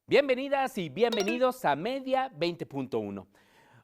Bienvenidas y bienvenidos a Media 20.1.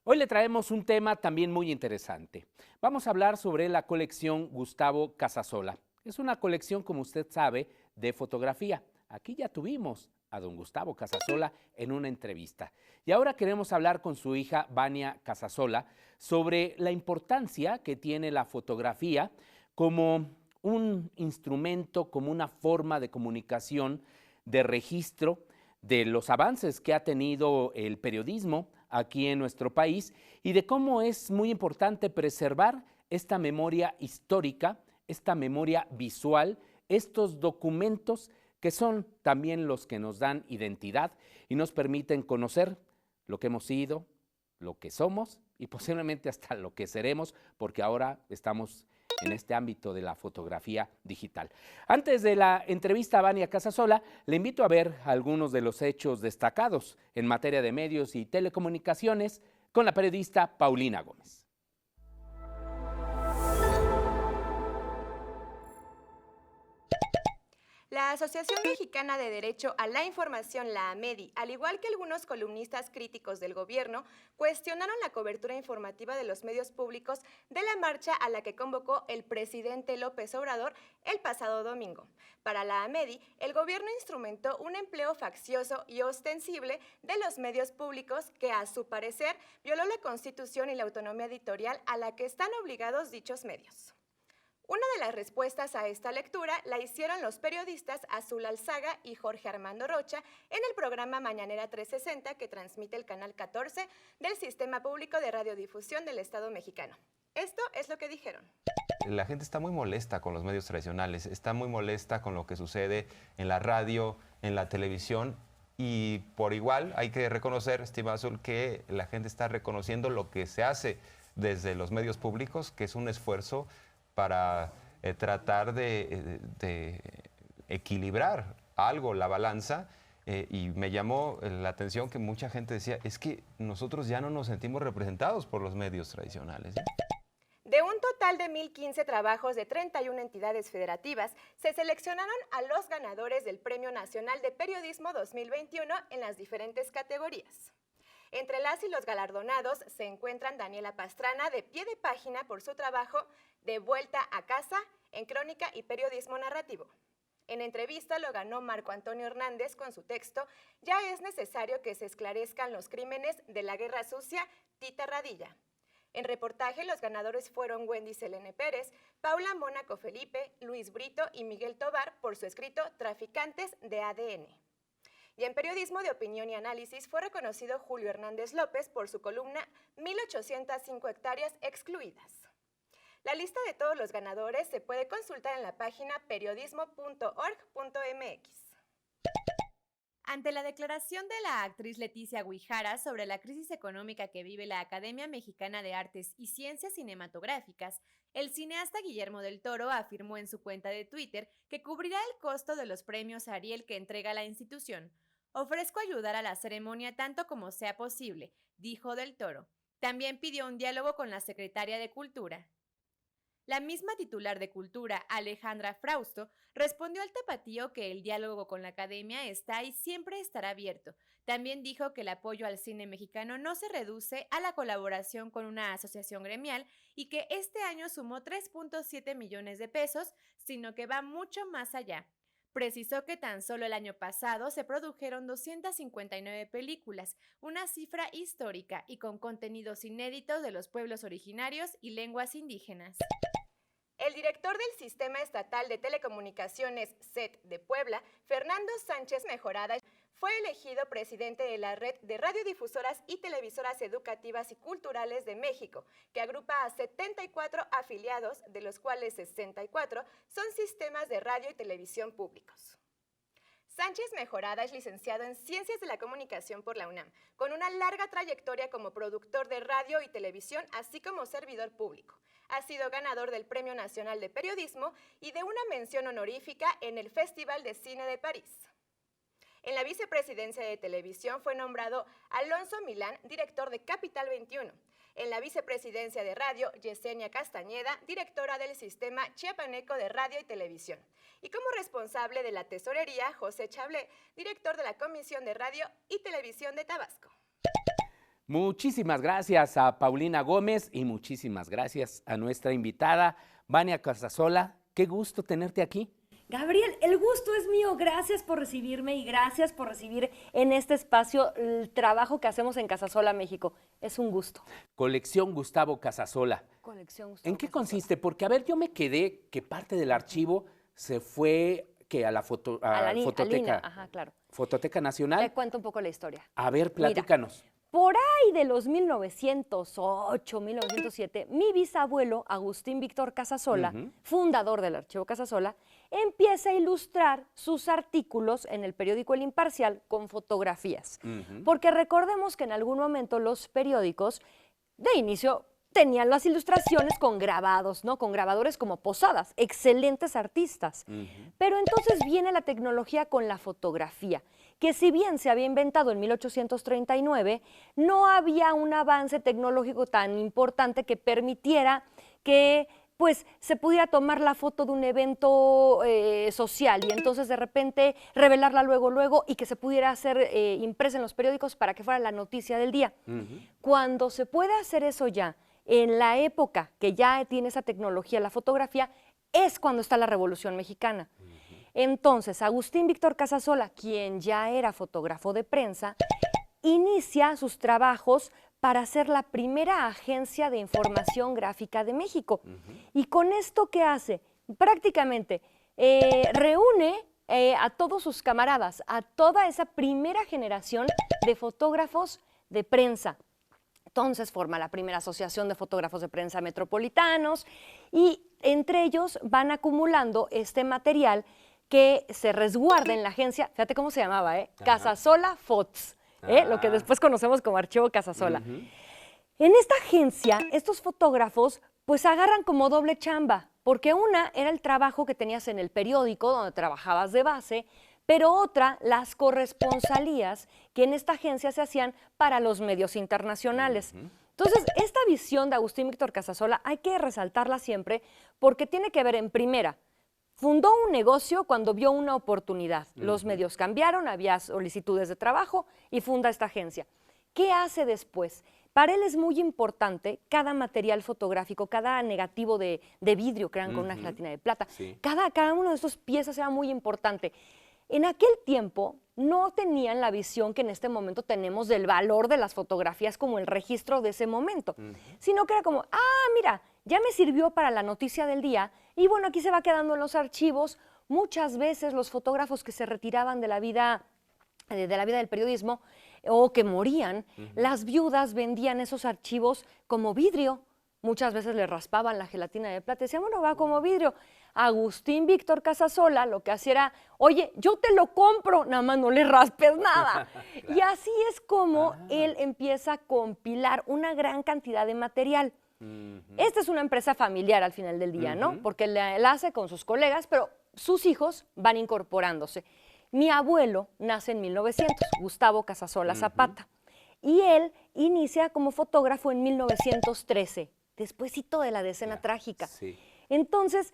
Hoy le traemos un tema también muy interesante. Vamos a hablar sobre la colección Gustavo Casasola. Es una colección, como usted sabe, de fotografía. Aquí ya tuvimos a don Gustavo Casasola en una entrevista. Y ahora queremos hablar con su hija, Vania Casasola, sobre la importancia que tiene la fotografía como un instrumento, como una forma de comunicación, de registro, de los avances que ha tenido el periodismo aquí en nuestro país y de cómo es muy importante preservar esta memoria histórica, esta memoria visual, estos documentos que son también los que nos dan identidad y nos permiten conocer lo que hemos sido, lo que somos y posiblemente hasta lo que seremos, porque ahora estamos en este ámbito de la fotografía digital. Antes de la entrevista a Vania Casasola, le invito a ver algunos de los hechos destacados en materia de medios y telecomunicaciones con la periodista Paulina Gómez. La Asociación Mexicana de Derecho a la Información, la AMEDI, al igual que algunos columnistas críticos del gobierno, cuestionaron la cobertura informativa de los medios públicos de la marcha a la que convocó el presidente López Obrador el pasado domingo. Para la AMEDI, el gobierno instrumentó un empleo faccioso y ostensible de los medios públicos que, a su parecer, violó la Constitución y la autonomía editorial a la que están obligados dichos medios. Una de las respuestas a esta lectura la hicieron los periodistas Azul Alzaga y Jorge Armando Rocha en el programa Mañanera 360 que transmite el canal 14 del Sistema Público de Radiodifusión del Estado mexicano. Esto es lo que dijeron. La gente está muy molesta con los medios tradicionales, está muy molesta con lo que sucede en la radio, en la televisión y por igual hay que reconocer, estimado Azul, que la gente está reconociendo lo que se hace desde los medios públicos, que es un esfuerzo para tratar de equilibrar algo la balanza y me llamó la atención que mucha gente decía, es que nosotros ya no nos sentimos representados por los medios tradicionales. De un total de 1,015 trabajos de 31 entidades federativas, se seleccionaron a los ganadores del Premio Nacional de Periodismo 2021 en las diferentes categorías. Entre las y los galardonados se encuentran Daniela Pastrana, de pie de página por su trabajo De Vuelta a Casa en Crónica y Periodismo Narrativo. En entrevista lo ganó Marco Antonio Hernández con su texto Ya es necesario que se esclarezcan los crímenes de la Guerra Sucia, Tita Radilla. En reportaje los ganadores fueron Wendy Selene Pérez, Paula Mónaco Felipe, Luis Brito y Miguel Tobar por su escrito Traficantes de ADN. Y en periodismo de opinión y análisis fue reconocido Julio Hernández López por su columna 1805 hectáreas excluidas. La lista de todos los ganadores se puede consultar en la página periodismo.org.mx. Ante la declaración de la actriz Leticia Guijará sobre la crisis económica que vive la Academia Mexicana de Artes y Ciencias Cinematográficas, el cineasta Guillermo del Toro afirmó en su cuenta de Twitter que cubrirá el costo de los premios Ariel que entrega la institución. Ofrezco ayudar a la ceremonia tanto como sea posible, dijo del Toro. También pidió un diálogo con la secretaria de Cultura. La misma titular de Cultura, Alejandra Frausto, respondió al tapatío que el diálogo con la academia está y siempre estará abierto. También dijo que el apoyo al cine mexicano no se reduce a la colaboración con una asociación gremial y que este año sumó 3.7 millones de pesos, sino que va mucho más allá. Precisó que tan solo el año pasado se produjeron 259 películas, una cifra histórica y con contenidos inéditos de los pueblos originarios y lenguas indígenas. El director del Sistema Estatal de Telecomunicaciones, SET de Puebla, Fernando Sánchez Mejorada, fue elegido presidente de la Red de Radiodifusoras y Televisoras Educativas y Culturales de México, que agrupa a 74 afiliados, de los cuales 64 son sistemas de radio y televisión públicos. Sánchez Mejorada es licenciado en Ciencias de la Comunicación por la UNAM, con una larga trayectoria como productor de radio y televisión, así como servidor público. Ha sido ganador del Premio Nacional de Periodismo y de una mención honorífica en el Festival de Cine de París. En la vicepresidencia de televisión fue nombrado Alonso Milán, director de Capital 21. En la vicepresidencia de radio, Yesenia Castañeda, directora del Sistema Chiapaneco de Radio y Televisión. Y como responsable de la tesorería, José Chablé, director de la Comisión de Radio y Televisión de Tabasco. Muchísimas gracias a Paulina Gómez y muchísimas gracias a nuestra invitada, Vania Casasola. Qué gusto tenerte aquí. Gabriel, el gusto es mío. Gracias por recibirme y gracias por recibir en este espacio el trabajo que hacemos en Casasola, México. Es un gusto. Colección Gustavo Casasola. Colección Gustavo ¿En qué Casasola. consiste? Porque, a ver, yo me quedé que parte del archivo se fue a la fototeca. Ajá, claro. Fototeca Te Nacional. cuento un poco la historia. A ver, platícanos. Por ahí de los 1908, 1907, mi bisabuelo, Agustín Víctor Casasola, fundador del Archivo Casasola, empieza a ilustrar sus artículos en el periódico El Imparcial con fotografías. Porque recordemos que en algún momento los periódicos, de inicio, tenían las ilustraciones con grabados, ¿no? Con grabadores como Posadas, excelentes artistas. Pero entonces viene la tecnología con la fotografía, que si bien se había inventado en 1839, no había un avance tecnológico tan importante que permitiera que pues se pudiera tomar la foto de un evento social y entonces de repente revelarla luego y que se pudiera hacer impresa en los periódicos para que fuera la noticia del día. Cuando se puede hacer eso ya, en la época que ya tiene esa tecnología, la fotografía, es cuando está la Revolución Mexicana. Entonces, Agustín Víctor Casasola, quien ya era fotógrafo de prensa, inicia sus trabajos para ser la primera agencia de información gráfica de México. Y con esto, ¿qué hace? Prácticamente reúne a todos sus camaradas, a toda esa primera generación de fotógrafos de prensa. Entonces forma la primera asociación de fotógrafos de prensa metropolitanos y entre ellos van acumulando este material que se resguarda en la agencia, fíjate cómo se llamaba, Casasola Fots, lo que después conocemos como Archivo Casasola. En esta agencia, estos fotógrafos pues agarran como doble chamba, porque una era el trabajo que tenías en el periódico donde trabajabas de base, pero otra, las corresponsalías que en esta agencia se hacían para los medios internacionales. Entonces, esta visión de Agustín Víctor Casasola hay que resaltarla siempre porque tiene que ver en primera, fundó un negocio cuando vio una oportunidad. Los medios cambiaron, había solicitudes de trabajo y funda esta agencia. ¿Qué hace después? Para él es muy importante cada material fotográfico, cada negativo de vidrio que eran con una gelatina de plata. Cada uno de estos piezas era muy importante. En aquel tiempo no tenían la visión que en este momento tenemos del valor de las fotografías como el registro de ese momento, sino que era como, mira, ya me sirvió para la noticia del día y bueno, aquí se va quedando en los archivos. Muchas veces los fotógrafos que se retiraban de la vida del periodismo o que morían, las viudas vendían esos archivos como vidrio. Muchas veces le raspaban la gelatina de plata y decían, bueno, va como vidrio. Agustín Víctor Casasola lo que hacía era, oye, yo te lo compro, nada más no le raspes nada. Claro. Y así es como él empieza a compilar una gran cantidad de material. Esta es una empresa familiar al final del día, ¿no? Porque la hace con sus colegas, pero sus hijos van incorporándose. Mi abuelo nace en 1900, Gustavo Casasola Zapata, y él inicia como fotógrafo en 1913, despuésito de la decena trágica. Entonces,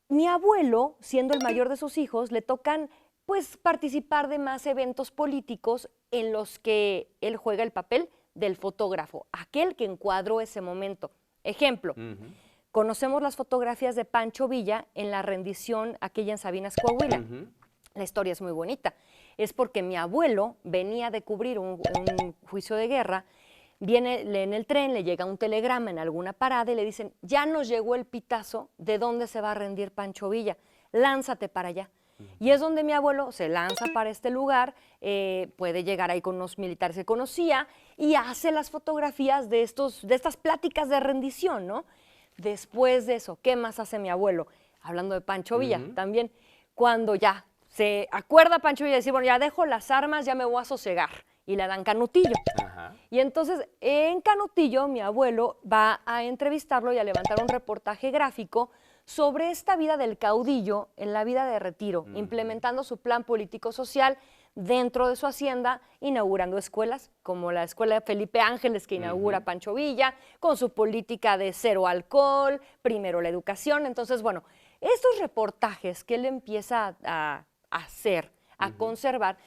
mi abuelo, siendo el mayor de sus hijos, le tocan pues participar de más eventos políticos en los que él juega el papel del fotógrafo, aquel que encuadró ese momento. Ejemplo, conocemos las fotografías de Pancho Villa en la rendición aquella en Sabinas, Coahuila. La historia es muy bonita. Es porque mi abuelo venía de cubrir un juicio de guerra, viene en el tren, le llega un telegrama en alguna parada y le dicen, ya nos llegó el pitazo de dónde se va a rendir Pancho Villa, lánzate para allá. Y es donde mi abuelo se lanza para este lugar, puede llegar ahí con unos militares que conocía y hace las fotografías de estas pláticas de rendición, ¿no? Después de eso, ¿qué más hace mi abuelo? Hablando de Pancho Villa, también, cuando ya se acuerda Pancho Villa de decir, bueno, ya dejo las armas, ya me voy a sosegar. Y le dan Canutillo. Y entonces, en Canutillo, mi abuelo va a entrevistarlo y a levantar un reportaje gráfico sobre esta vida del caudillo en la vida de retiro, implementando su plan político-social dentro de su hacienda, inaugurando escuelas, como la escuela de Felipe Ángeles que inaugura Pancho Villa, con su política de cero alcohol, primero la educación. Entonces, bueno, estos reportajes que él empieza a hacer, a conservar,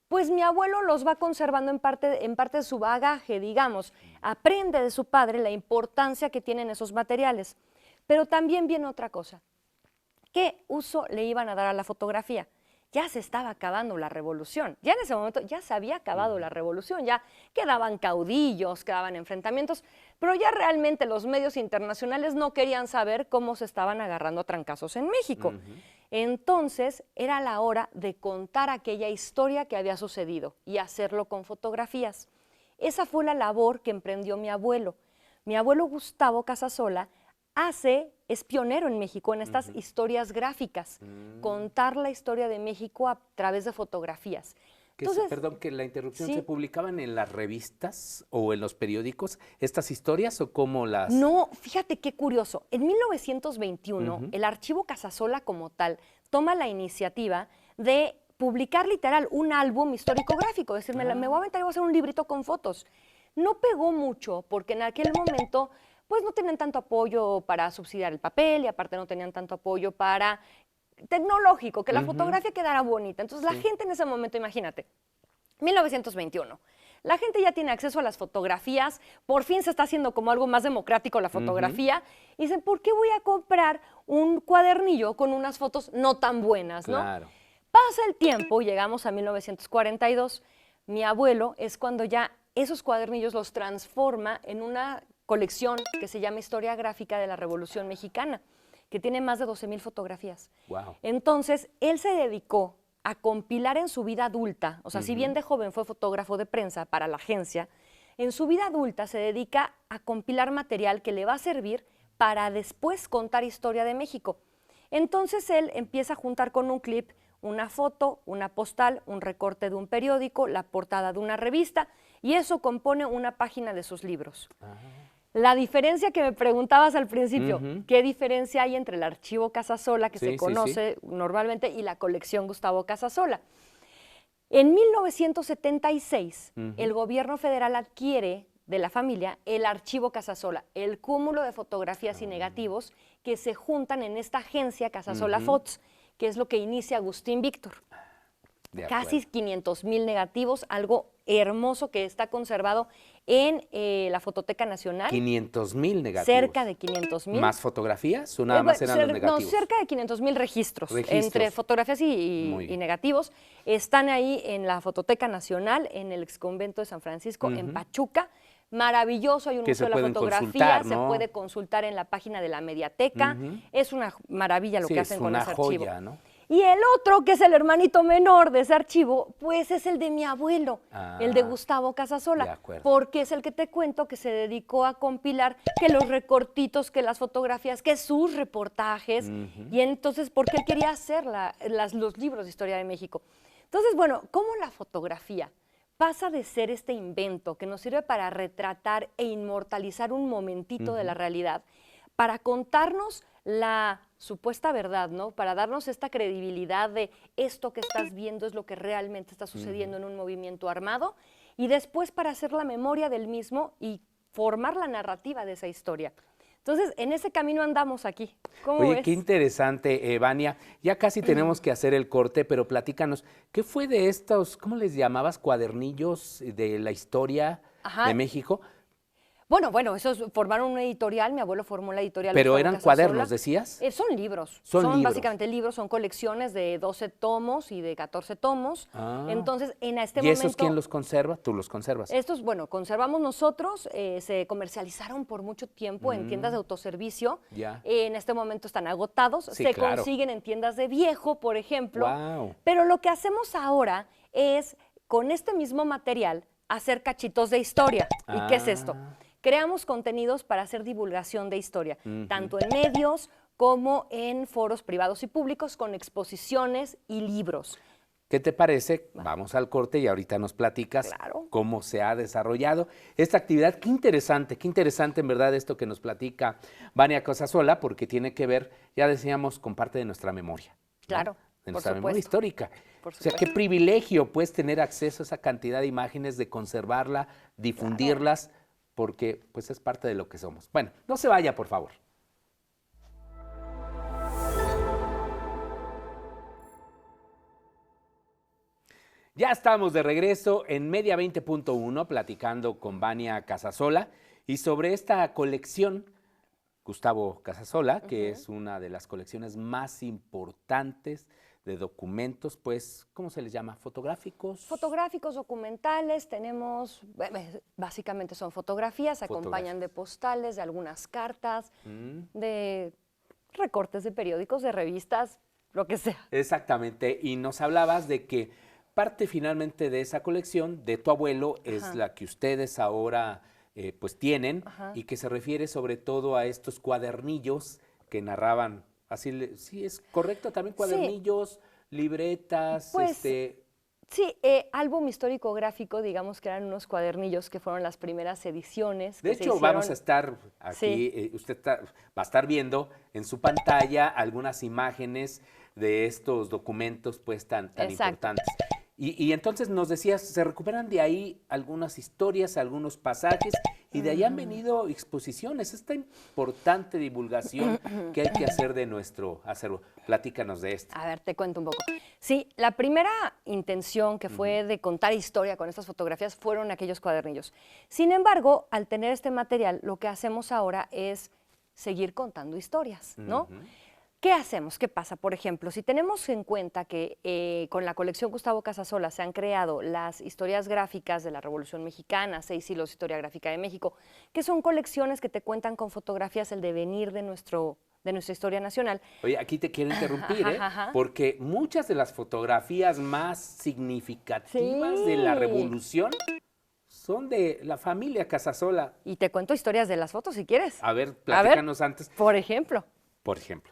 pues mi abuelo los va conservando en parte de su bagaje, digamos. Aprende de su padre la importancia que tienen esos materiales. Pero también viene otra cosa. ¿Qué uso le iban a dar a la fotografía? Ya se estaba acabando la revolución. Ya en ese momento ya se había acabado la revolución, ya quedaban caudillos, quedaban enfrentamientos, pero ya realmente los medios internacionales no querían saber cómo se estaban agarrando a trancazos en México. Entonces era la hora de contar aquella historia que había sucedido y hacerlo con fotografías. Esa fue la labor que emprendió mi abuelo. Mi abuelo Gustavo Casasola es pionero en México en estas historias gráficas, contar la historia de México a través de fotografías. Entonces, Perdón, que la interrupción, sí. ¿se publicaban en las revistas o en los periódicos estas historias o cómo las...? No, fíjate qué curioso. En 1921, el Archivo Casasola como tal toma la iniciativa de publicar literal un álbum histórico-gráfico, es decir, me voy a aventar y voy a hacer un librito con fotos. No pegó mucho porque en aquel momento pues no tenían tanto apoyo para subsidiar el papel y aparte no tenían tanto apoyo para tecnológico, que la fotografía quedara bonita. Entonces la gente en ese momento, imagínate, 1921, la gente ya tiene acceso a las fotografías, por fin se está haciendo como algo más democrático la fotografía, y dicen, ¿por qué voy a comprar un cuadernillo con unas fotos no tan buenas, no? Claro. Pasa el tiempo, llegamos a 1942, mi abuelo es cuando ya esos cuadernillos los transforma en una colección que se llama Historia Gráfica de la Revolución Mexicana, que tiene más de 12,000 fotografías. Wow. Entonces, él se dedicó a compilar en su vida adulta, o sea, si bien de joven fue fotógrafo de prensa para la agencia, en su vida adulta se dedica a compilar material que le va a servir para después contar historia de México. Entonces, él empieza a juntar con un clip una foto, una postal, un recorte de un periódico, la portada de una revista, y eso compone una página de sus libros. La diferencia que me preguntabas al principio, ¿qué diferencia hay entre el archivo Casasola, que se conoce normalmente, y la colección Gustavo Casasola? En 1976, el gobierno federal adquiere de la familia el archivo Casasola, el cúmulo de fotografías y negativos que se juntan en esta agencia Casasola Fotos, que es lo que inicia Agustín Víctor. Casi 500,000 negativos, algo hermoso que está conservado en la Fototeca Nacional. 500,000 negativos. Cerca de 500,000. ¿Más fotografías o nada más eran los negativos? No, cerca de 500,000 registros. Entre fotografías y negativos. Están ahí en la Fototeca Nacional, en el exconvento de San Francisco, en Pachuca. Maravilloso, hay un museo de la fotografía, se puede consultar en la página de la Mediateca. Es una maravilla lo que hacen con ese archivo. Joya, ¿no? Y el otro, que es el hermanito menor de ese archivo, pues es el de mi abuelo, el de Gustavo Casasola, porque es el que te cuento que se dedicó a compilar que los recortitos, que las fotografías, que sus reportajes, y entonces porque él quería hacer los libros de historia de México. Entonces, bueno, ¿cómo la fotografía pasa de ser este invento que nos sirve para retratar e inmortalizar un momentito de la realidad, para contarnos la supuesta verdad, ¿no? Para darnos esta credibilidad de esto que estás viendo es lo que realmente está sucediendo en un movimiento armado, y después para hacer la memoria del mismo y formar la narrativa de esa historia? Entonces, en ese camino andamos aquí. ¿Cómo ves? Qué interesante, Vania. Ya casi tenemos que hacer el corte, pero platícanos, ¿qué fue de estos, cómo les llamabas, cuadernillos de la historia de México? Bueno, esos formaron una editorial, mi abuelo formó la editorial. ¿Pero eran cuadernos, decías? Son libros. Son básicamente libros, son colecciones de 12 tomos y de 14 tomos. Entonces, en este momento... ¿Y esos quién los conserva? ¿Tú los conservas? Estos, conservamos nosotros, se comercializaron por mucho tiempo en tiendas de autoservicio. En este momento están agotados, se consiguen en tiendas de viejo, por ejemplo. Pero lo que hacemos ahora es, con este mismo material, hacer cachitos de historia. ¿Y qué es esto? Creamos contenidos para hacer divulgación de historia, tanto en medios como en foros privados y públicos, con exposiciones y libros. ¿Qué te parece? Vamos al corte y ahorita nos platicas cómo se ha desarrollado esta actividad. Qué interesante en verdad esto que nos platica Vania Casasola, porque tiene que ver, ya decíamos, con parte de nuestra memoria, ¿no? Claro. de Por nuestra memoria supuesto. histórica. Por O sea, qué supuesto. privilegio pues tener acceso a esa cantidad de imágenes, de conservarla, difundirlas, porque pues es parte de lo que somos. Bueno, no se vaya, por favor. Ya estamos de regreso en Media 20.1 platicando con Vania Casasola y sobre esta colección Gustavo Casasola, que es una de las colecciones más importantes de documentos, pues, ¿cómo se les llama? ¿Fotográficos? Fotográficos, documentales, tenemos, básicamente son fotografías, acompañan de postales, de algunas cartas, de recortes de periódicos, de revistas, lo que sea. Exactamente, y nos hablabas de que parte finalmente de esa colección de tu abuelo es Ajá. la que ustedes ahora pues tienen Ajá. y que se refiere sobre todo a estos cuadernillos que narraban, así, sí es correcto, también Sí. cuadernillos, libretas, Pues, Sí, álbum histórico gráfico, digamos que eran unos cuadernillos que fueron las primeras ediciones. de que se hecho, vamos a hicieron. estar aquí, Sí. va a estar viendo en su pantalla algunas imágenes de estos documentos pues tan Exacto. importantes. Y entonces nos decías, se recuperan de ahí algunas historias, algunos pasajes, y de ahí han venido exposiciones, esta importante divulgación que hay que hacer de nuestro acervo. Platícanos de esto. A ver, te cuento un poco. Sí, la primera intención que fue de contar historia con estas fotografías fueron aquellos cuadernillos. Sin embargo, al tener este material, lo que hacemos ahora es seguir contando historias, ¿no? ¿Qué hacemos? ¿Qué pasa? Por ejemplo, si tenemos en cuenta que con la colección Gustavo Casasola se han creado las historias gráficas de la Revolución Mexicana, 6 siglos de historia gráfica de México, que son colecciones que te cuentan con fotografías el devenir de nuestra historia nacional. Oye, aquí te quiero interrumpir, Ajá. porque muchas de las fotografías más significativas de la Sí. revolución son de la familia Casasola. Y te cuento historias de las fotos si quieres. A ver, platícanos antes. Por ejemplo,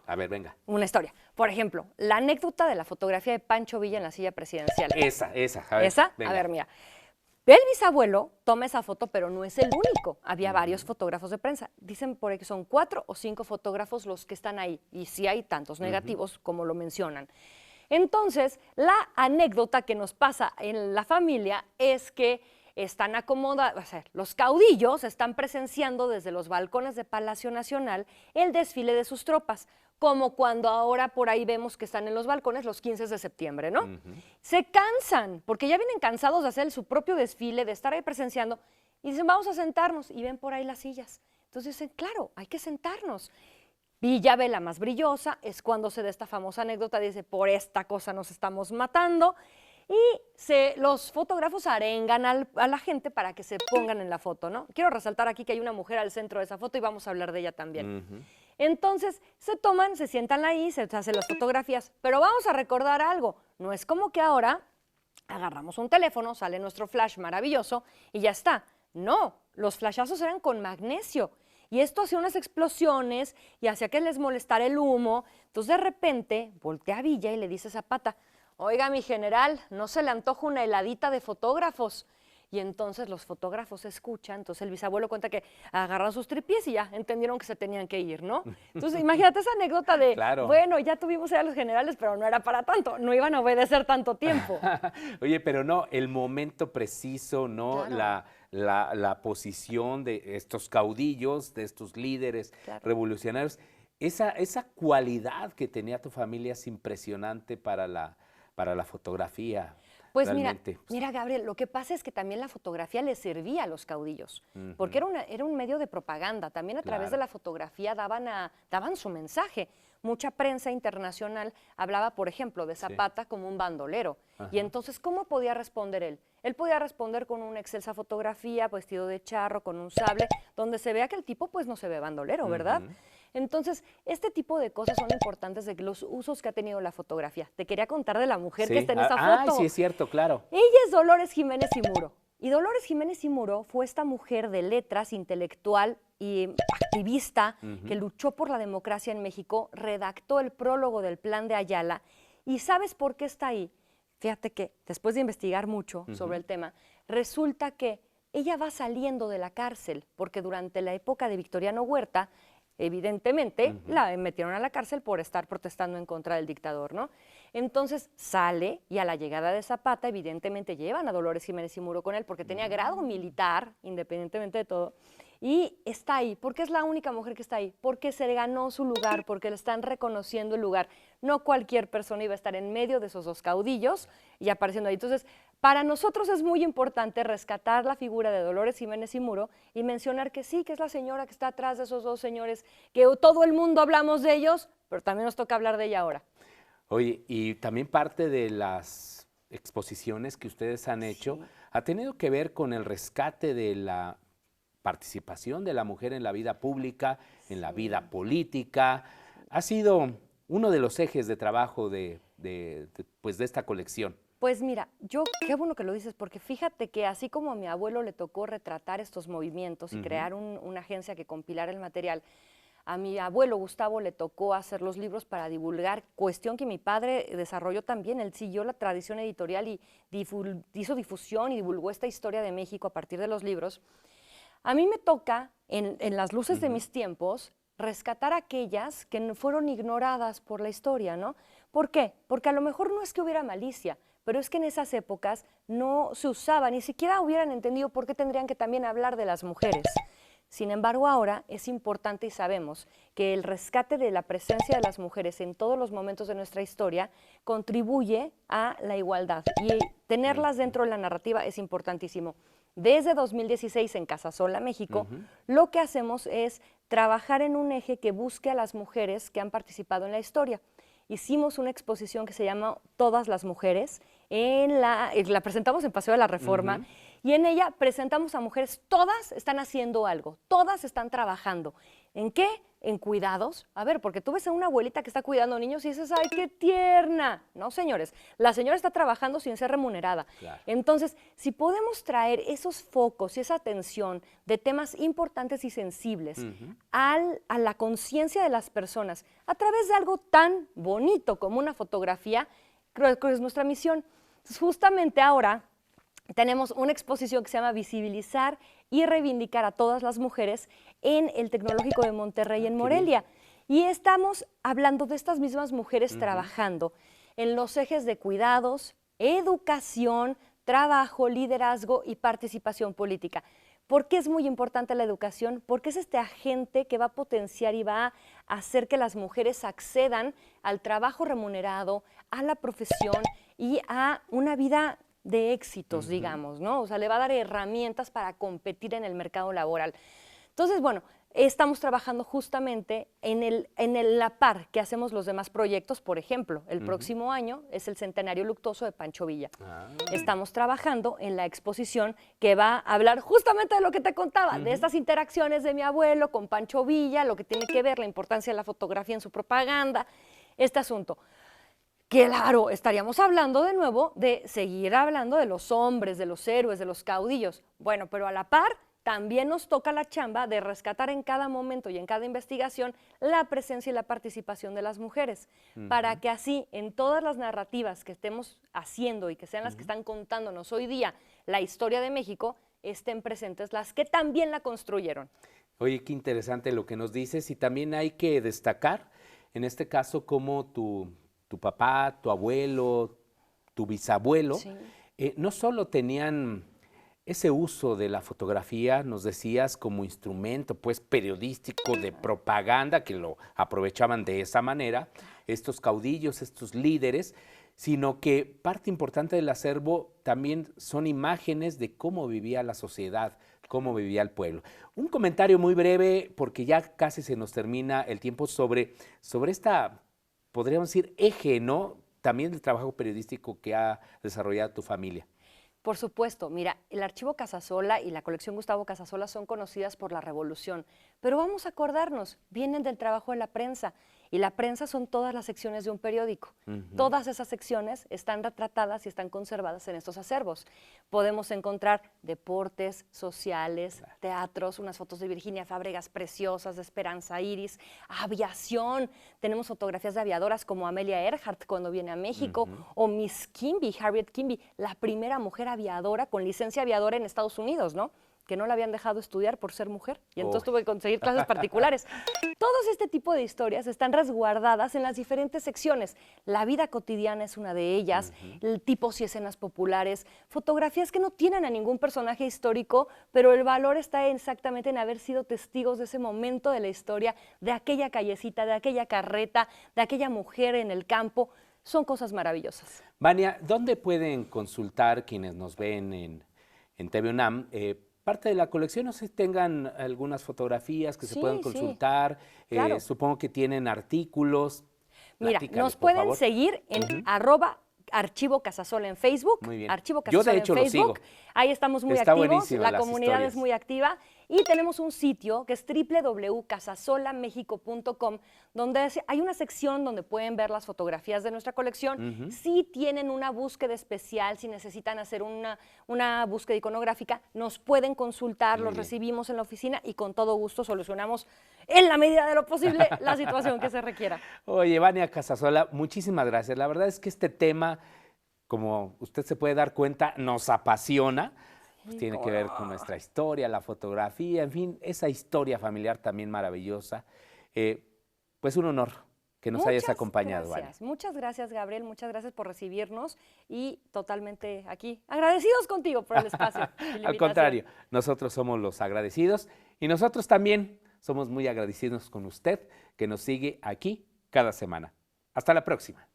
A ver, venga. una historia. Por ejemplo, la anécdota de la fotografía de Pancho Villa en la silla presidencial. Esa, a ver. ¿Esa? venga. A ver, mira. El bisabuelo toma esa foto, pero no es el único. Había varios fotógrafos de prensa. Dicen por ahí que son 4 o 5 fotógrafos los que están ahí. Y sí hay tantos negativos como lo mencionan. Entonces, la anécdota que nos pasa en la familia es que están acomodados, o sea, los caudillos están presenciando desde los balcones de Palacio Nacional el desfile de sus tropas, como cuando ahora por ahí vemos que están en los balcones los 15 de septiembre, ¿no? Se cansan, porque ya vienen cansados de hacer su propio desfile, de estar ahí presenciando, y dicen, vamos a sentarnos, y ven por ahí las sillas. Entonces dicen, claro, hay que sentarnos. Villa ve la más brillosa, es cuando se da esta famosa anécdota, dice, por esta cosa nos estamos matando, y los fotógrafos arengan a la gente para que se pongan en la foto, ¿no? Quiero resaltar aquí que hay una mujer al centro de esa foto y vamos a hablar de ella también. Entonces, se toman, se sientan ahí, se hacen las fotografías, pero vamos a recordar algo, no es como que ahora agarramos un teléfono, sale nuestro flash maravilloso y ya está. No, los flashazos eran con magnesio. Y esto hacía unas explosiones y hacía que les molestara el humo. Entonces, de repente, voltea a Villa y le dice a Zapata, oiga, mi general, ¿no se le antoja una heladita de fotógrafos? Y entonces los fotógrafos escuchan, entonces el bisabuelo cuenta que agarran sus tripiés y ya entendieron que se tenían que ir, ¿no? Entonces, imagínate esa anécdota de, Claro. bueno, ya tuvimos a los generales, pero no era para tanto, no iban a obedecer tanto tiempo. Oye, pero no, el momento preciso, ¿no? Claro. La posición de estos caudillos, de estos líderes Claro. revolucionarios, esa cualidad que tenía tu familia es impresionante para la fotografía. Pues realmente. mira, Gabriel, lo que pasa es que también la fotografía les servía a los caudillos, porque era un medio de propaganda. También a través de Claro. la fotografía daban su mensaje. Mucha prensa internacional hablaba, por ejemplo, de Zapata como un bandolero. Y entonces, ¿cómo podía responder él? Él podía responder con una excelsa fotografía, vestido de charro, con un sable, donde se vea que el tipo pues no se ve bandolero, ¿verdad? Entonces, este tipo de cosas son importantes de los usos que ha tenido la fotografía. Te quería contar de la mujer que está en esa foto. Sí, es cierto, claro. Ella es Dolores Jiménez y Muro. Y Dolores Jiménez y Muro fue esta mujer de letras, intelectual y activista que luchó por la democracia en México, redactó el prólogo del Plan de Ayala. ¿Y sabes por qué está ahí? Fíjate que después de investigar mucho sobre el tema, resulta que ella va saliendo de la cárcel, porque durante la época de Victoriano Huerta, evidentemente, la metieron a la cárcel por estar protestando en contra del dictador, ¿no? Entonces sale y a la llegada de Zapata evidentemente llevan a Dolores Jiménez y Muro con él porque tenía grado militar, independientemente de todo, y está ahí. ¿Por qué es la única mujer que está ahí? Porque se ganó su lugar, porque le están reconociendo el lugar. No cualquier persona iba a estar en medio de esos dos caudillos y apareciendo ahí. Entonces, para nosotros es muy importante rescatar la figura de Dolores Jiménez y Muro y mencionar que sí, que es la señora que está atrás de esos dos señores, que todo el mundo hablamos de ellos, pero también nos toca hablar de ella ahora. Oye, y también parte de las exposiciones que ustedes han hecho ha tenido que ver con el rescate de la participación de la mujer en la vida pública, en la vida política. Ha sido uno de los ejes de trabajo de esta colección. Pues mira, qué bueno que lo dices, porque fíjate que así como a mi abuelo le tocó retratar estos movimientos y crear una agencia que compilara el material, a mi abuelo Gustavo le tocó hacer los libros para divulgar, cuestión que mi padre desarrolló también. Él siguió la tradición editorial y hizo difusión y divulgó esta historia de México a partir de los libros. A mí me toca, en las luces de mis tiempos, rescatar aquellas que fueron ignoradas por la historia, ¿no? ¿Por qué? Porque a lo mejor no es que hubiera malicia, pero es que en esas épocas no se usaba, ni siquiera hubieran entendido por qué tendrían que también hablar de las mujeres. Sin embargo, ahora es importante y sabemos que el rescate de la presencia de las mujeres en todos los momentos de nuestra historia contribuye a la igualdad y tenerlas dentro de la narrativa es importantísimo. Desde 2016 en Casasola, México, lo que hacemos es trabajar en un eje que busque a las mujeres que han participado en la historia. Hicimos una exposición que se llama Todas las Mujeres, la presentamos en Paseo de la Reforma, y en ella presentamos a mujeres, todas están haciendo algo, todas están trabajando. ¿En qué? En cuidados. A ver, porque tú ves a una abuelita que está cuidando niños y dices, ¡ay, qué tierna! No, señores, la señora está trabajando sin ser remunerada. Claro. Entonces, si podemos traer esos focos y esa atención de temas importantes y sensibles a la conciencia de las personas a través de algo tan bonito como una fotografía, creo que es nuestra misión. Entonces, justamente ahora tenemos una exposición que se llama Visibilizar y reivindicar a todas las mujeres en el Tecnológico de Monterrey, en Morelia. Y estamos hablando de estas mismas mujeres trabajando en los ejes de cuidados, educación, trabajo, liderazgo y participación política. ¿Por qué es muy importante la educación? Porque es este agente que va a potenciar y va a hacer que las mujeres accedan al trabajo remunerado, a la profesión y a una vida de éxitos, digamos, ¿no? O sea, le va a dar herramientas para competir en el mercado laboral. Entonces, bueno, estamos trabajando justamente en la par que hacemos los demás proyectos. Por ejemplo, el próximo año es el centenario luctuoso de Pancho Villa. Estamos trabajando en la exposición que va a hablar justamente de lo que te contaba, de estas interacciones de mi abuelo con Pancho Villa, lo que tiene que ver la importancia de la fotografía en su propaganda, este asunto. Claro, estaríamos hablando de nuevo de seguir hablando de los hombres, de los héroes, de los caudillos. Bueno, pero a la par también nos toca la chamba de rescatar en cada momento y en cada investigación la presencia y la participación de las mujeres, para que así en todas las narrativas que estemos haciendo y que sean las que están contándonos hoy día la historia de México, estén presentes las que también la construyeron. Oye, qué interesante lo que nos dices, y también hay que destacar, en este caso, cómo tu papá, tu abuelo, tu bisabuelo, no solo tenían ese uso de la fotografía, nos decías, como instrumento pues periodístico de propaganda, que lo aprovechaban de esa manera, estos caudillos, estos líderes, sino que parte importante del acervo también son imágenes de cómo vivía la sociedad, cómo vivía el pueblo. Un comentario muy breve, porque ya casi se nos termina el tiempo, sobre esta, podríamos decir, eje, ¿no? También del trabajo periodístico que ha desarrollado tu familia. Por supuesto, mira, el Archivo Casasola y la colección Gustavo Casasola son conocidas por la Revolución, pero vamos a acordarnos, vienen del trabajo de la prensa, y la prensa son todas las secciones de un periódico. Todas esas secciones están retratadas y están conservadas en estos acervos. Podemos encontrar deportes, sociales, teatros, unas fotos de Virginia Fábregas preciosas, de Esperanza Iris, aviación. Tenemos fotografías de aviadoras como Amelia Earhart cuando viene a México, o Miss Quimby, Harriet Quimby, la primera mujer aviadora con licencia aviadora en Estados Unidos, ¿no? que no la habían dejado estudiar por ser mujer y entonces tuve que conseguir clases particulares. Todos este tipo de historias están resguardadas en las diferentes secciones. La vida cotidiana es una de ellas, tipos y escenas populares, fotografías que no tienen a ningún personaje histórico, pero el valor está exactamente en haber sido testigos de ese momento de la historia, de aquella callecita, de aquella carreta, de aquella mujer en el campo. Son cosas maravillosas. Vania, ¿dónde pueden consultar quienes nos ven en TV UNAM? Parte de la colección, no sé si tengan algunas fotografías que se puedan consultar, claro. Supongo que tienen artículos. Mira, Platícales, nos por pueden favor. seguir en @Archivo Casasola en Facebook. Muy bien. Archivo Yo, Casasola de hecho, en lo Facebook. sigo. Ahí estamos muy Está activos, buenísimo, la las comunidad historias. es muy activa y tenemos un sitio que es www.casasolamexico.com, donde hay una sección donde pueden ver las fotografías de nuestra colección. Si tienen una búsqueda especial, si necesitan hacer una búsqueda iconográfica, nos pueden consultar, los recibimos en la oficina y con todo gusto solucionamos en la medida de lo posible la situación que se requiera. Oye, Vania Casasola, muchísimas gracias. La verdad es que este tema, como usted se puede dar cuenta, nos apasiona. Pues tiene que ver con nuestra historia, la fotografía, en fin, esa historia familiar también maravillosa. Pues un honor que nos hayas acompañado, Vania. Muchas gracias, Gabriel, muchas gracias por recibirnos y totalmente aquí agradecidos contigo por el espacio. Y la Al invitación. contrario, nosotros somos los agradecidos y nosotros también somos muy agradecidos con usted que nos sigue aquí cada semana. Hasta la próxima.